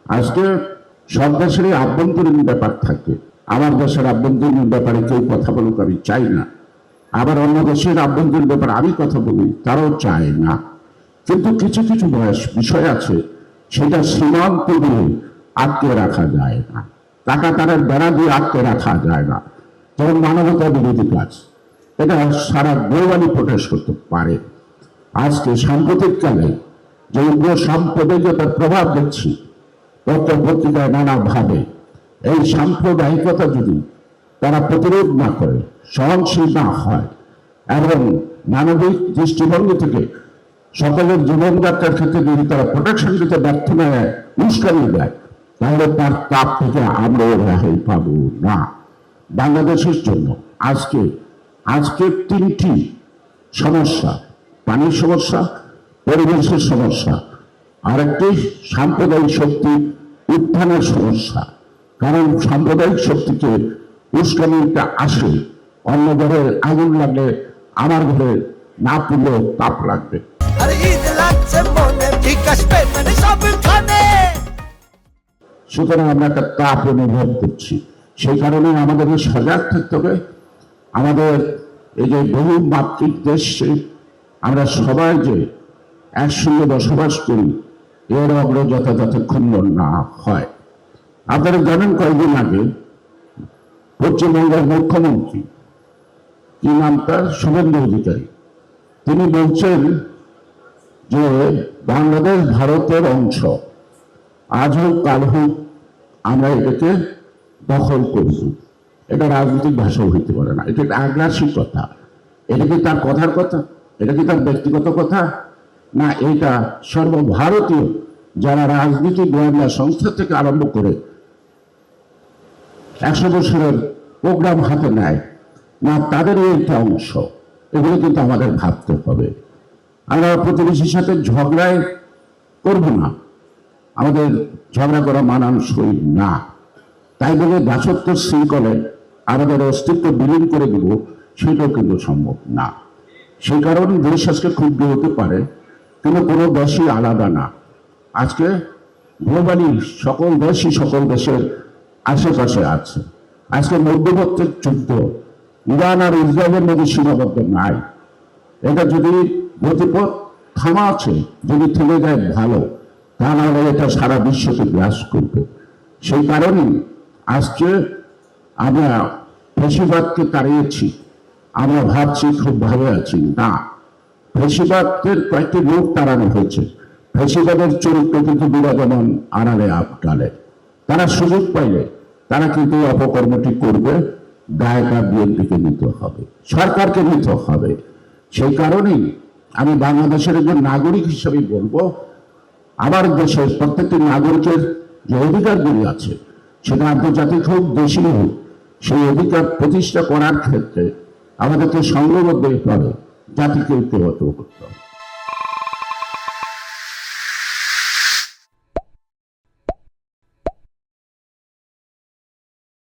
আজকে সব দেশেরই আভ্যন্তরীণ ব্যাপার থাকে। আমার দেশের আভ্যন্তরীণ ব্যাপারে কেউ কথা বলুক আমি চাই না, আবার অন্য দেশের আভ্যন্তরীণ ব্যাপারে আমি কথা বলি তারাও চায় না। কিন্তু কিছু কিছু বিষয় আছে সেটা সীমান্ত দিয়ে আটকে রাখা যায় না, কাঁটাতারের বেড়া দিয়ে আটকে রাখা যায় না। যেমন মানবতা বিরোধী কাজ, এটা সারা গ্লোবালি প্রোটেস্ট করতে পারে। আজকে সাম্প্রতিককালে যে উগ্র সাম্প্রদায়িকতার প্রভাব দেখছি পত্র পত্রিকায় নানাভাবে, এই সাম্প্রদায়িকতা যদি তারা প্রতিরোধ না করে, সহনশীল না হয় এবং মানবিক দৃষ্টিভঙ্গি থেকে সকলের জীবনযাত্রার ক্ষেত্রে যদি তারা প্রোটেকশন দিতে ব্যর্থ নয়, উস্কানি দেয়, তাহলে তার চাপ থেকে আমরা রেহাই পাবো না। বাংলাদেশের জন্য আজকে তিনটি সমস্যা, পানির সমস্যা, পরিবেশের সমস্যা, আরেকটি সাম্প্রদায়িক শক্তি উত্থানের সমস্যা। কারণ সাম্প্রদায়িক শক্তিকে উস্কানিটা আসে, অন্য ঘরের আগুন লাগলে আমার ঘরে না পুড়লে তাপ লাগবে। সুতরাং আমরা একটা তাপ অনুভব করছি, সেই কারণে আমাদের সজাগ থাকতে হবে। আমাদের এই যে বহুমাত্রিক দেশে আমরা সবাই যে একসঙ্গে বসবাস করি, এর অগ্রযাত্রা যাতে ক্ষুণ্ণ না হয়। আপনারা জানেন কয়েকদিন আগে পশ্চিমবঙ্গের মুখ্যমন্ত্রী, কি নাম তার, শুভেন্দু অধিকারী, তিনি বলছেন যে বাংলাদেশ ভারতের অংশ, আজ হোক কাল হোক আমরা এটাকে দখল করব। এটা রাজনৈতিক ভাষাও হইতে পারে না, এটা একটা আগ্রাসী কথা। এটা কি তার কথার কথা? এটা কি তার ব্যক্তিগত কথা? না, এটা সর্বভারতীয় যারা রাজনীতি গোয়েন্দা সংস্থা থেকে আরম্ভ করে 100 বছরের প্রোগ্রাম হাতে নেয় না, তাদেরও একটা অংশ। এগুলো কিন্তু আমাদের ভাবতে হবে। আমরা প্রতিবেশীর সাথে ঝগড়ায় করব না, আমাদের ঝগড়া করা মানানসই না। তাই বলে দাসত্ব শৃঙ্খলে আমাদের অস্তিত্ব বিলীন করে দেব, সেটাও কিন্তু সম্ভব না। সেই কারণে দেশ আজকে ক্ষুব্ধ হতে পারে, কিন্তু কোনো দেশই আলাদা না। আজকে গ্লোবালি সকল দেশই সকল দেশের আশেপাশে আছে। আজকে মধ্যবর্তী যুদ্ধ ইরান আর ইসরায়েলের মধ্যে সীমাবদ্ধ নাই। এটা যদি গতিপথ থামা আছে, যদি থেমে যায় ভালো, তা নাহলে এটা সারা বিশ্বকে গ্রাস করবে। সেই কারণেই আজকে আমরা ফ্যাসিবাদকে তাড়িয়েছি, আমরা ভাবছি খুব ভালো আছি। না, ফ্যাসিবাদের কয়েকটি লোক তাড়ানো হয়েছে। ফ্যাসিবাদের চরিত্র কিন্তু বিরাজমান আড়ালে আবডালে। তারা সুযোগ পাইলে তারা কিন্তু অপকর্মটি করবে, দায়টা বিএনপিকে নিতে হবে, সরকারকে নিতে হবে। সেই কারণেই আমি বাংলাদেশের একজন নাগরিক হিসেবে বলবো, আমার দেশের প্রত্যেকটি নাগরিকের যে অধিকারগুলি আছে, সেটা আন্তর্জাতিক হোক দেশীয় হোক, সেই অধিকার প্রতিষ্ঠা করার ক্ষেত্রে আমাদেরকে সংঘবদ্ধ হতে হবে, জাতিকে ঐক্যবদ্ধ করতে হবে।